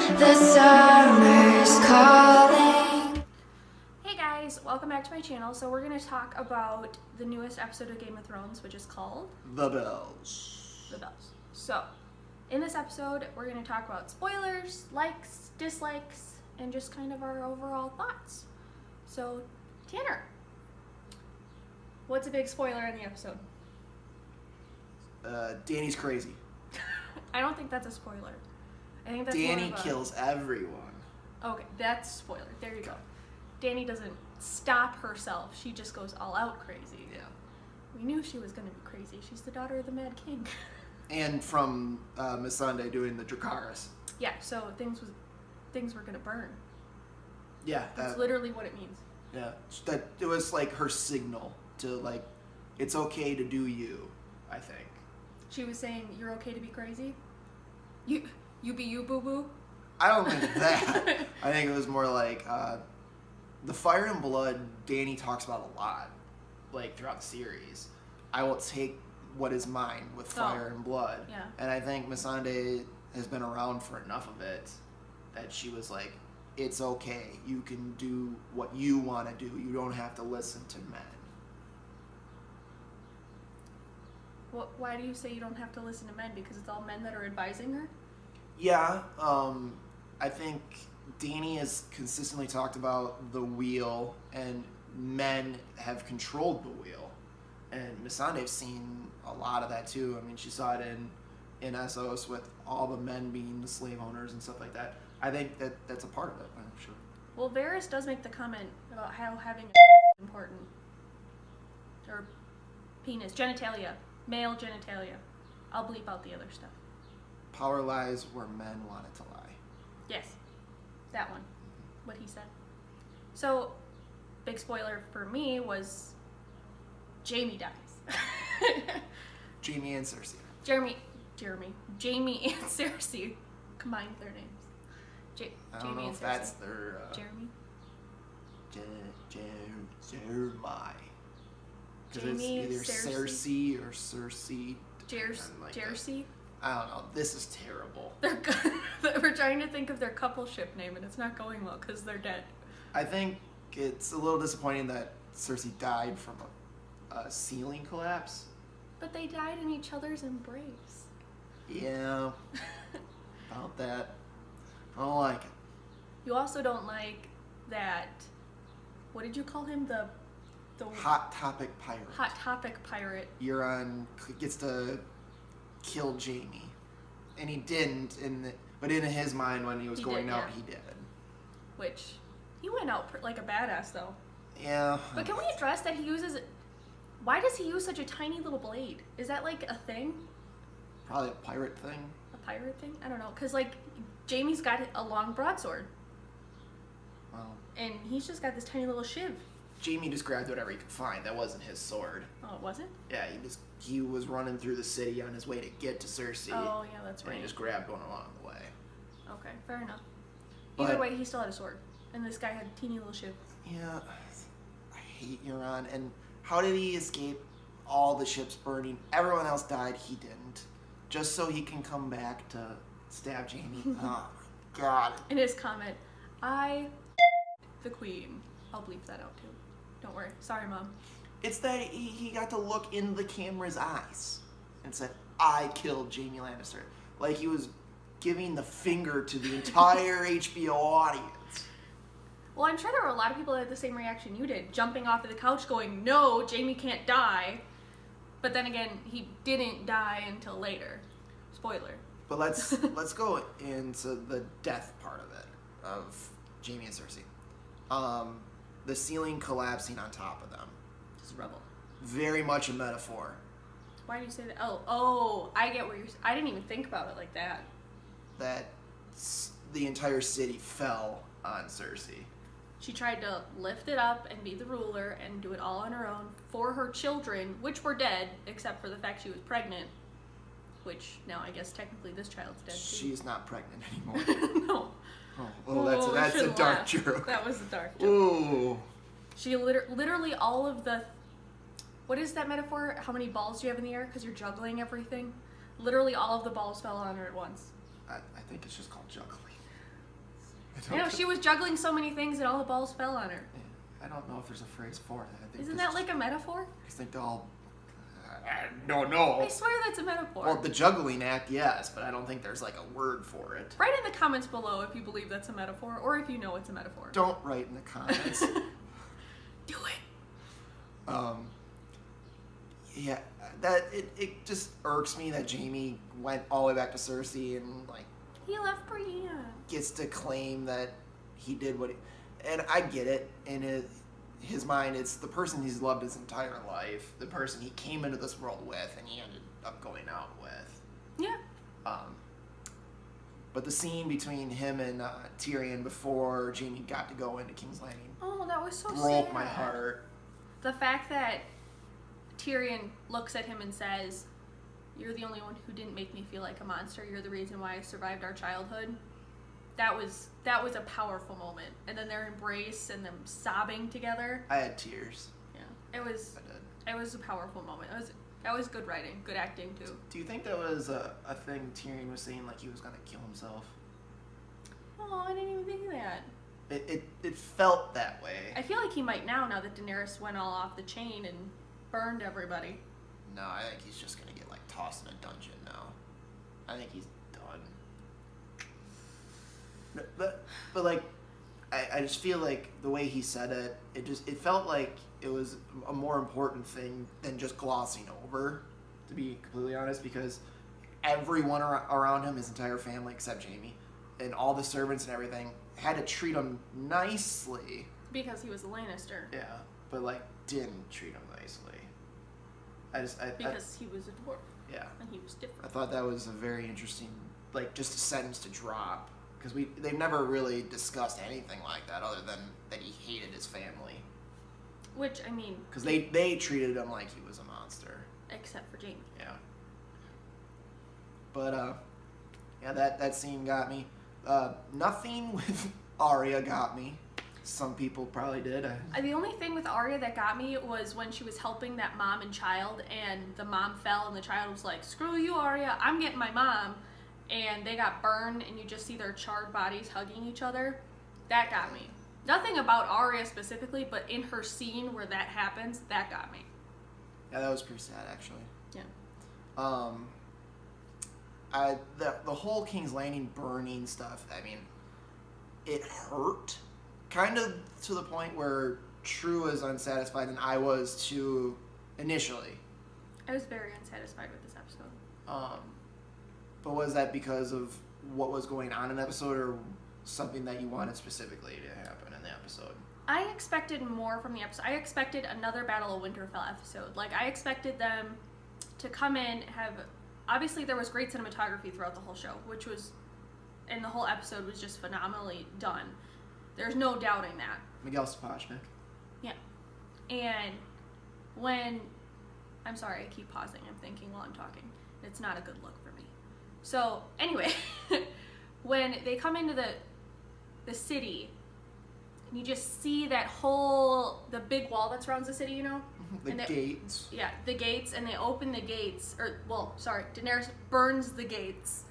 The summer's calling. Hey guys, welcome back to my channel. So we're going to talk about the newest episode of Game of Thrones, which is called The Bells. The Bells. So, in this episode, we're going to talk about spoilers, likes, dislikes, and just kind of our overall thoughts. So, Tanner, what's a big spoiler in the episode? Dany's crazy. I don't think that's a spoiler. I think that's Dany more of a... kills everyone. Okay, that's spoiler. There you go. Dany doesn't stop herself. She just goes all out crazy. Yeah. We knew she was going to be crazy. She's the daughter of the Mad King. And from Missandei doing the Dracarys. Yeah, so things were going to burn. Yeah. That's literally what it means. Yeah. That it was like her signal to like, it's okay to do you, I think. She was saying, you're okay to be crazy? You be you, boo-boo? I don't think that. I think it was more like the Fire and Blood Dany talks about a lot, like throughout the series. I will take what is mine with Fire and Blood. Yeah. And I think Missandei has been around for enough of it that she was like, it's okay. You can do what you want to do. You don't have to listen to men. Why do you say you don't have to listen to men? Because it's all men that are advising her? Yeah, I think Dany has consistently talked about the wheel, and men have controlled the wheel. And Missandei's seen a lot of that too. I mean, she saw it in Essos with all the men being the slave owners and stuff like that. I think that's a part of it, I'm sure. Well, Varys does make the comment about how having a important. Or penis, genitalia, male genitalia. I'll bleep out the other stuff. Power lies where men want it to lie. Yes, that one, what he said. So, big spoiler for me was Jaime dies. Jaime and Cersei. Jamie and Cersei combined their names. I don't Jaime know and if Cersei. that's their... Jeremy? Jeremiah. Because it's Jaime, either Cersei. Cersei or Cersei. Jersey? I don't know. This is terrible. We're trying to think of their coupleship name, and it's not going well because they're dead. I think it's a little disappointing that Cersei died from a ceiling collapse. But they died in each other's embrace. Yeah. About that. I don't like it. You also don't like that. What did you call him? The Hot Topic Pirate. Hot Topic Pirate. Euron gets to kill Jaime. And he didn't, but in his mind when he was going out, he did. Which, he went out like a badass though. Yeah. But can we address that he uses... Why does he use such a tiny little blade? Is that like a thing? Probably a pirate thing. A pirate thing? I don't know. Because like, Jaime's got a long broadsword. Well, And he's just got this tiny little shiv. Jaime just grabbed whatever he could find. That wasn't his sword. Oh, it wasn't? Yeah, he was running through the city on his way to get to Cersei. Oh, yeah, that's And right. he just grabbed one along the way. Okay, fair enough. But- Either way, he still had a sword. And this guy had a teeny little shiv. Yeah, I hate Euron. And how did he escape all the ships burning? Everyone else died, he didn't. Just so he can come back to stab Jaime. Oh, my God. In his comment, I the queen. I'll bleep that out too. Don't worry. Sorry, Mom. It's that he got to look in the camera's eyes and said, I killed Jaime Lannister. Like he was giving the finger to the entire HBO audience. Well, I'm sure there were a lot of people that had the same reaction you did, jumping off of the couch going, no, Jaime can't die. But then again, he didn't die until later. Spoiler. But let's go into the death part of it, of Jaime and Cersei. The ceiling collapsing on top of them. Just rubble. Very much a metaphor. Why do you say that? Oh, I get where you're... I didn't even think about it like that. That the entire city fell on Cersei. She tried to lift it up and be the ruler and do it all on her own for her children, which were dead, except for the fact she was pregnant. Which, now I guess technically this child's dead too. She's not pregnant anymore. No. Oh, that's a dark joke. That was a dark joke. Ooh. She literally all of the... What is that metaphor? How many balls do you have in the air? Because you're juggling everything. Literally all of the balls fell on her at once. I think it's just called juggling. You know, she was juggling so many things and all the balls fell on her. I don't know if there's a phrase for that. I think Isn't that like a metaphor? I think they're all. I don't know. I swear that's a metaphor. Well, the juggling act, yes, but I don't think there's like a word for it. Write in the comments below if you believe that's a metaphor or if you know it's a metaphor. Don't write in the comments. Do it. Yeah, that it just irks me that Jaime went all the way back to Cersei and like He left Brienne. gets to claim that he did what he, and I get it. In his mind, it's the person he's loved his entire life, the person he came into this world with, and he ended up going out with. Yeah. But the scene between him and Tyrion before Jaime got to go into King's Landing Oh, that was so broke sad. my heart. The fact that Tyrion looks at him and says, "You're the only one who didn't make me feel like a monster. You're the reason why I survived our childhood." That was a powerful moment. And then their embrace and them sobbing together. I had tears. Yeah, it was. I did. It was a powerful moment. That was good writing, good acting too. Do you think that was a thing Tyrion was saying, like he was gonna kill himself? Oh, I didn't even think of that. It felt that way. I feel like he might now that Daenerys went all off the chain and burned everybody. No, I think he's just gonna get like tossed in a dungeon now. I think he's done. No, but like, I just feel like the way he said it, it felt like it was a more important thing than just glossing over, to be completely honest, because everyone around him, his entire family except Jaime, and all the servants and everything, had to treat him nicely. Because he was a Lannister. Yeah, but like didn't treat him nicely. Because he was a dwarf. Yeah. And he was different. I thought that was a very interesting, like, just a sentence to drop. Because they've never really discussed anything like that other than that he hated his family. Which, I mean... Because they treated him like he was a monster. Except for Jaime. Yeah. But, yeah, that scene got me. Nothing with Arya got me. Some people probably did. The only thing with Arya that got me was when she was helping that mom and child, and the mom fell, and the child was like, "Screw you, Arya, I'm getting my mom." And they got burned, and you just see their charred bodies hugging each other. That got me. Nothing about Arya specifically, but in her scene where that happens, that got me. Yeah, that was pretty sad, actually. Yeah. The whole King's Landing burning stuff, I mean, it hurt. Kind of to the point where True was unsatisfied and I was too initially. I was very unsatisfied with this episode. But was that because of what was going on in the episode or something that you wanted specifically to happen in the episode? I expected more from the episode. I expected another Battle of Winterfell episode. Like, I expected them to come in, have... Obviously, there was great cinematography throughout the whole show, which was... And the whole episode was just phenomenally done. There's no doubting that. Miguel Sapochnik. Yeah. And when... I'm sorry, I keep pausing. I'm thinking while I'm talking. It's not a good look for me. So, anyway, when they come into the city, and you just see that the big wall that surrounds the city, you know? The gates. Yeah, the gates, and they open the gates, Daenerys burns the gates,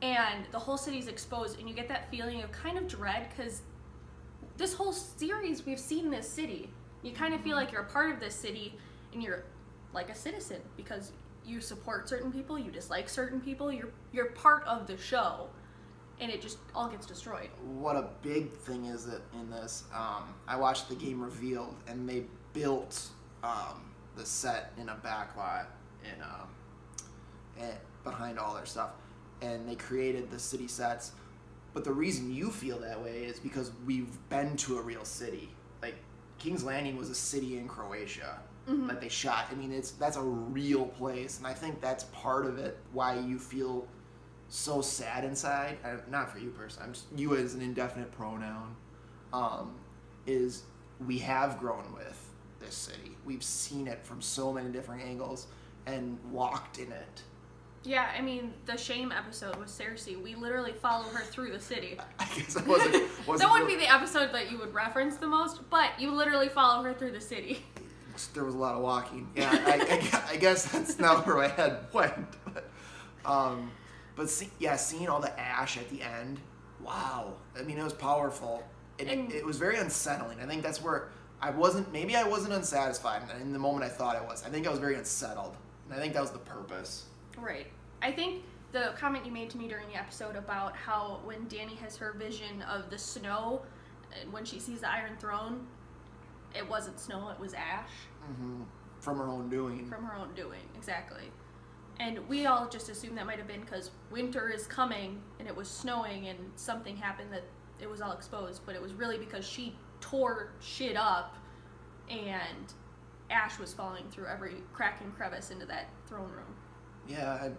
and the whole city's exposed, and you get that feeling of kind of dread, because this whole series, we've seen this city. You kind of feel like you're a part of this city, and you're like a citizen, because you support certain people, you dislike certain people, you're part of the show, and it just all gets destroyed. What a big thing is it in this. I watched the game revealed, and they built the set in a backlot and behind all their stuff, and they created the city sets. But the reason you feel that way is because we've been to a real city. Like, King's Landing was a city in Croatia. Mm-hmm. That they shot. I mean, that's a real place, and I think that's part of it. Why you feel so sad inside. Not for you personally. I'm just you as an indefinite pronoun. Is we have grown with this city. We've seen it from so many different angles and walked in it. Yeah, I mean, the Shame episode with Cersei, we literally follow her through the city. I guess it wasn't that wouldn't be the episode that you would reference the most, but you literally follow her through the city. There was a lot of walking. Yeah, I guess that's not where my head went. But seeing all the ash at the end, wow. I mean, it was powerful. And- It was very unsettling. I think that's where I wasn't unsatisfied in the moment I thought I was. I think I was very unsettled. And I think that was the purpose. Right. I think the comment you made to me during the episode about how when Dany has her vision of the snow, and when she sees the Iron Throne, it wasn't snow, it was ash. From her own doing. From her own doing, exactly. And we all just assumed that might have been because winter is coming and it was snowing and something happened that it was all exposed, but it was really because she tore shit up and ash was falling through every crack and crevice into that throne room. Yeah,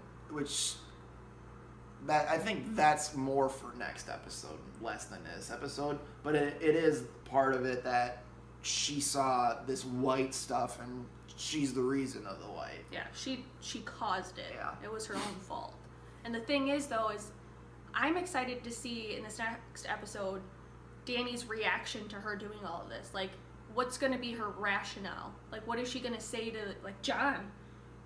I think that's more for next episode, less than this episode. But it is part of it that she saw this white stuff and she's the reason of the white. Yeah, she caused it. Yeah. It was her own fault. And the thing is, though, is I'm excited to see in this next episode Dany's reaction to her doing all of this. Like, what's going to be her rationale? Like, what is she going to say to, like, Jon?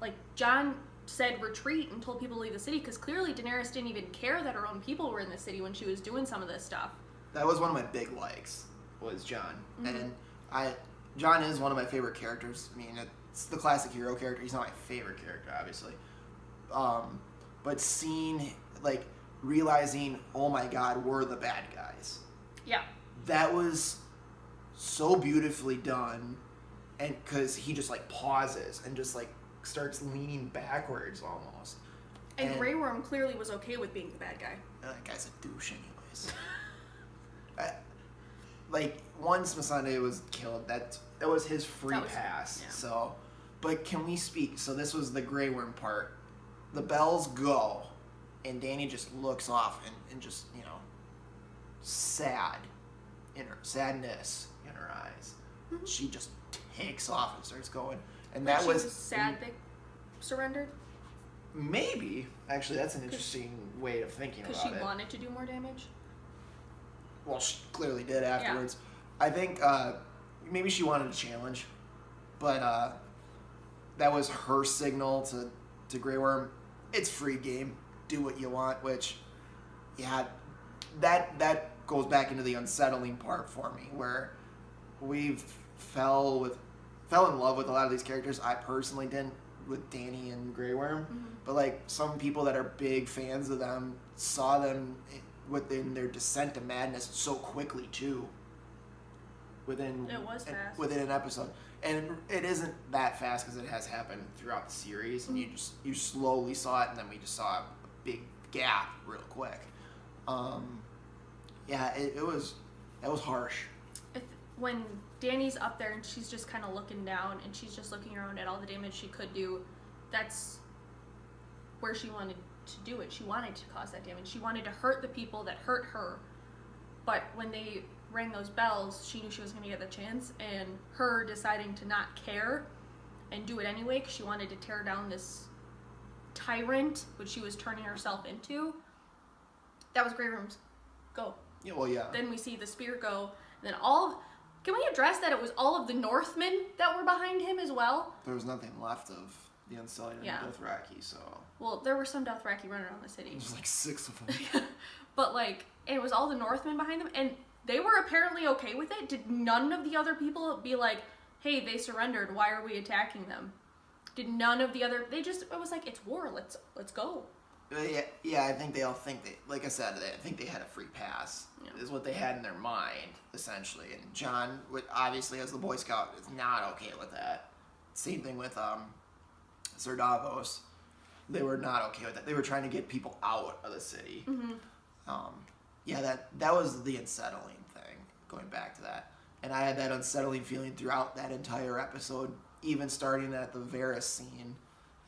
Like, Jon said retreat and told people to leave the city because clearly Daenerys didn't even care that her own people were in the city when she was doing some of this stuff. That was one of my big likes, was Jon. And Jon is one of my favorite characters. I mean, it's the classic hero character. He's not my favorite character, obviously. But seeing, like, realizing, oh my god, we're the bad guys. Yeah. That was so beautifully done. And because he just, like, pauses and just, like, starts leaning backwards almost. And Grey Worm clearly was okay with being the bad guy. That guy's a douche anyways. Like, once Missandei was killed, that was his free pass. Yeah. So, but can we speak? So this was the Grey Worm part. The bells go, and Dany just looks off and just, you know, sadness in her eyes. Mm-hmm. She just takes off and starts going. And Like that she was sad they surrendered maybe, actually, that's an interesting way of thinking about because it. she wanted to do more damage. Well, she clearly did afterwards. I think maybe she wanted a challenge, but that was her signal to Grey Worm. It's free game. Do what you want. Which, yeah, that goes back into the unsettling part for me, where we've fell in love with a lot of these characters. I personally didn't with Dany and Grey Worm, but like some people that are big fans of them saw them within their descent to madness so quickly too. Within an episode, and it isn't that fast because it has happened throughout the series, and you slowly saw it, and then we just saw a big gap real quick. That was harsh. When Dany's up there and she's just kind of looking down and she's just looking around at all the damage she could do, that's where she wanted to do it. She wanted to cause that damage. She wanted to hurt the people that hurt her. But when they rang those bells, she knew she was going to get the chance, and her deciding to not care and do it anyway because she wanted to tear down this tyrant, which she was turning herself into, that was Grey Worm's go. Yeah, well, yeah. Then we see the spear go, and then can we address that it was all of the Northmen that were behind him as well? There was nothing left of the Unsullied and Dothraki, so... Well, there were some Dothraki running around the city. There's like 6 of them. But, like, it was all the Northmen behind them, and they were apparently okay with it. Did none of the other people be like, hey, they surrendered, why are we attacking them? Did none of the other... it was like, it's war, let's go. Yeah, I think they all think like I said, I think they had a free pass, is what they had in their mind, essentially. And Jon, obviously, as the Boy Scout, is not okay with that. Same thing with Sir Davos. They were not okay with that. They were trying to get people out of the city. That was the unsettling thing, going back to that. And I had that unsettling feeling throughout that entire episode, even starting at the Varys scene.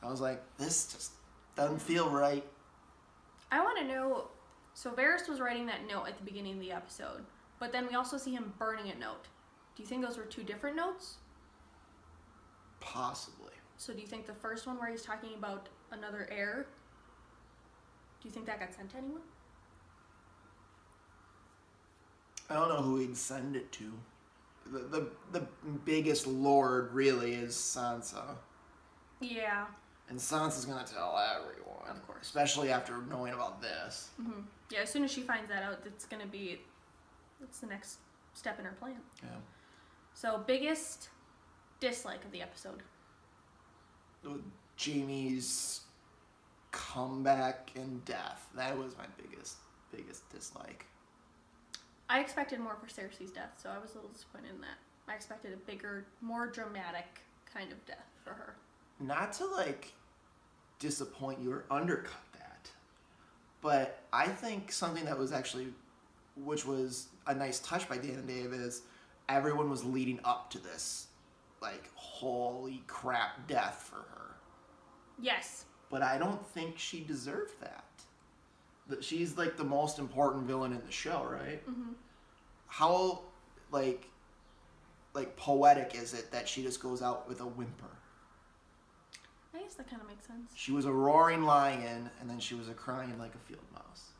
I was like, this just doesn't feel right. I want to know, so Varys was writing that note at the beginning of the episode, but then we also see him burning a note. Do you think those were 2 different notes? Possibly. So do you think the first one where he's talking about another heir, do you think that got sent to anyone? I don't know who he'd send it to. The biggest lord really is Sansa. Yeah. And Sansa's gonna tell everyone, Of course. especially after knowing about this. Yeah, as soon as she finds that out, it's the next step in her plan. Yeah. So, biggest dislike of the episode. Jamie's comeback and death. That was my biggest dislike. I expected more for Cersei's death, so I was a little disappointed in that. I expected a bigger, more dramatic kind of death for her. Not to like disappoint you or undercut that, but I think something that was actually, which was a nice touch by Dan and Dave, is everyone was leading up to this, like, holy crap death for her. Yes. But I don't think she deserved that. She's like the most important villain in the show, right? Mm-hmm. How like poetic is it that she just goes out with a whimper? I guess that kind of makes sense. She was a roaring lion, and then she was a crying like a field mouse.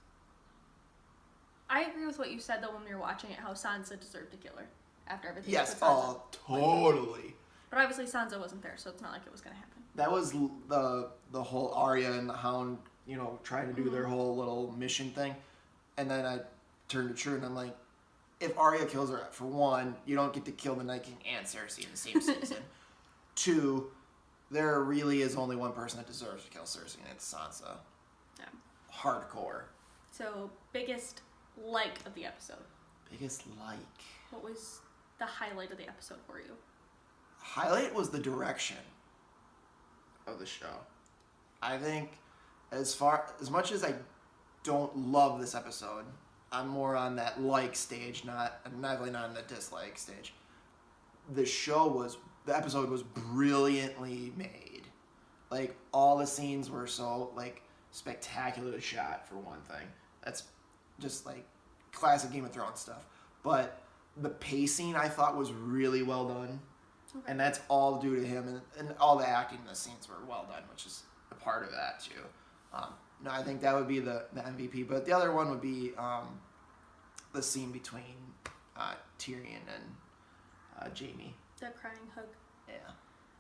I agree with what you said, though, when we were watching it, how Sansa deserved to kill her after everything. Yes, with Sansa. oh, totally. But obviously Sansa wasn't there, so it's not like it was going to happen. That was the whole Arya and the Hound, trying to do their whole little mission thing. And then I turned to True, and I'm like, if Arya kills her, for one, you don't get to kill the Night King and Cersei in the same season. Two, there really is only one person that deserves to kill Cersei, and it's Sansa. Yeah. Hardcore. So, biggest like of the episode. Biggest like. What was the highlight of the episode for you? Highlight was the direction of the show. I think as much as I don't love this episode, I'm more on that like stage, I'm definitely not on the dislike stage. The episode was brilliantly made. Like, all the scenes were so, like, spectacularly shot, for one thing. That's just, like, classic Game of Thrones stuff. But the pacing, I thought, was really well done. Okay. And that's all due to him. And all the acting in the scenes were well done, which is a part of that, too. No, I think that would be the MVP. But the other one would be the scene between Tyrion and Jaime. The crying hug. Yeah.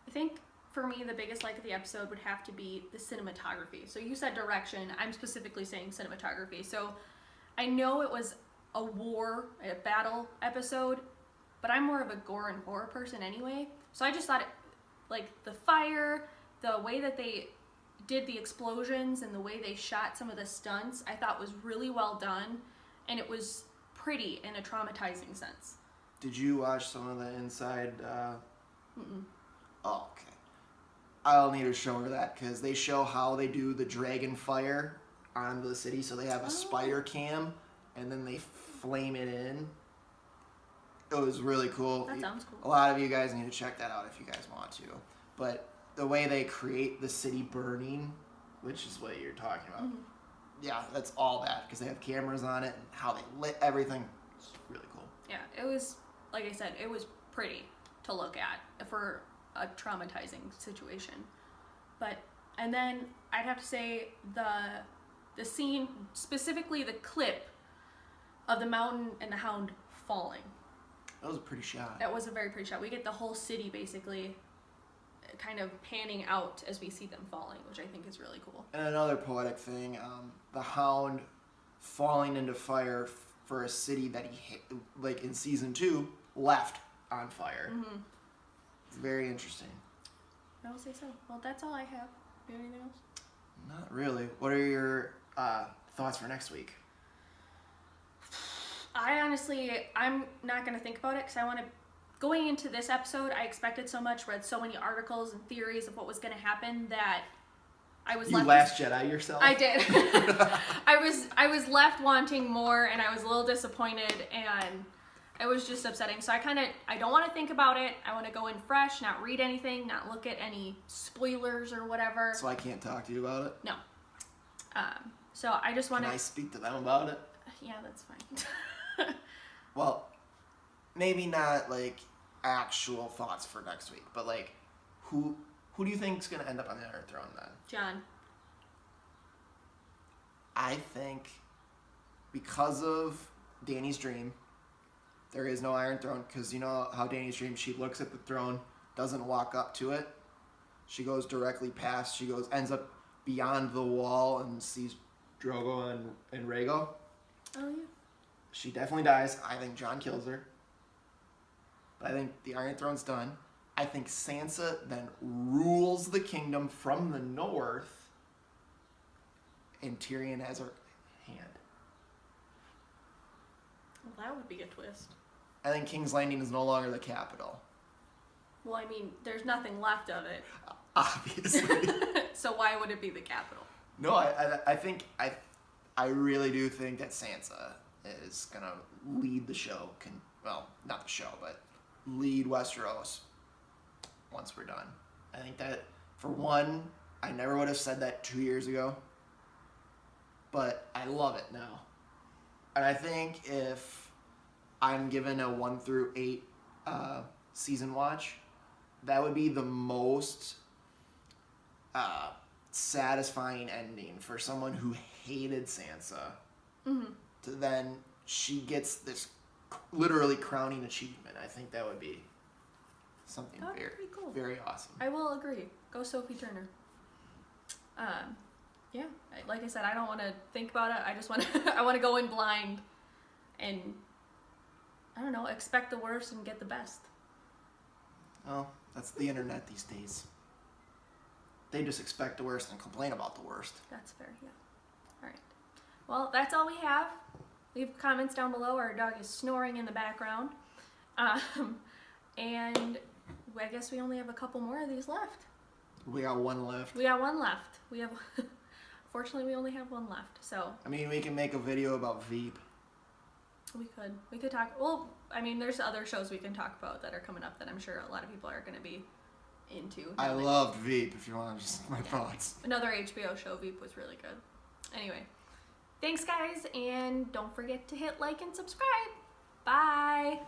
I think, for me, the biggest like of the episode would have to be the cinematography. So you said direction. I'm specifically saying cinematography. So I know it was a battle episode, but I'm more of a gore and horror person anyway. So I just thought, the fire, the way that they did the explosions, and the way they shot some of the stunts, I thought was really well done, and it was pretty in a traumatizing sense. Did you watch some of the inside? Mm-mm. Oh, okay. I'll need to show her that, because they show how they do the dragon fire on the city. So they have a spider cam, and then they flame it in. It was really cool. That sounds cool. A lot of you guys need to check that out if you guys want to. But the way they create the city burning, which is what you're talking about, yeah, that's all that, because they have cameras on it, and how they lit everything. It's really cool. Yeah, it was, like I said, it was pretty to look at for a traumatizing situation. And then I'd have to say the scene, specifically the clip of the Mountain and the Hound falling. That was a pretty shot. That was a very pretty shot. We get the whole city basically kind of panning out as we see them falling, which I think is really cool. And another poetic thing, the Hound falling into fire for a city that he hit, like in season 2, left on fire. Mm-hmm. It's very interesting. I will say so. Well, that's all I have. Do you have anything else? Not really. What are your thoughts for next week? I'm not going to think about it because going into this episode, I expected so much, read so many articles and theories of what was going to happen that I was You Last Jedi yourself? I did. I was left wanting more, and I was a little disappointed, and it was just upsetting. So I don't want to think about it. I want to go in fresh, not read anything, not look at any spoilers or whatever. So I can't talk to you about it? No. So I just want to... Can I speak to them about it? Yeah, that's fine. Well, maybe not like actual thoughts for next week, but like who do you think is going to end up on the Iron Throne then? John. I think because of Dany's dream, there is no Iron Throne, because you know how Dany's dream, she looks at the throne, doesn't walk up to it. She goes directly past. She ends up beyond the wall and sees Drogo and Rhaego. Oh, yeah. She definitely dies. I think Jon kills her. But I think the Iron Throne's done. I think Sansa then rules the kingdom from the north, and Tyrion has her hand. Well, that would be a twist. I think King's Landing is no longer the capital. Well, I mean, there's nothing left of it. Obviously. So why would it be the capital? No, I think I really do think that Sansa is gonna lead the show. Well, not the show, but lead Westeros once we're done. I think that, for one, I never would have said that 2 years ago, but I love it now. And I think if I'm given a 1 through 8 season watch, that would be the most satisfying ending for someone who hated Sansa. Mm-hmm. To then she gets this literally crowning achievement. I think that would be something That would be very, pretty cool. very awesome. I will agree. Go Sophie Turner. Yeah, like I said, I don't want to think about it. I just want to, I want to go in blind and, I don't know, expect the worst and get the best. Well, that's the internet these days. They just expect the worst and complain about the worst. That's fair, yeah. All right. Well, that's all we have. Leave comments down below. Our dog is snoring in the background. And I guess we only have a couple more of these left. We got one left. We got one left. We have, fortunately, we only have one left. So I mean, we can make a video about Veep. we could talk. Well, I mean, there's other shows we can talk about that are coming up that I'm sure a lot of people are going to be into. I loved Veep, if you want just my thoughts. Another HBO show, Veep, was really good. Anyway, thanks guys, and don't forget to hit like and subscribe. Bye.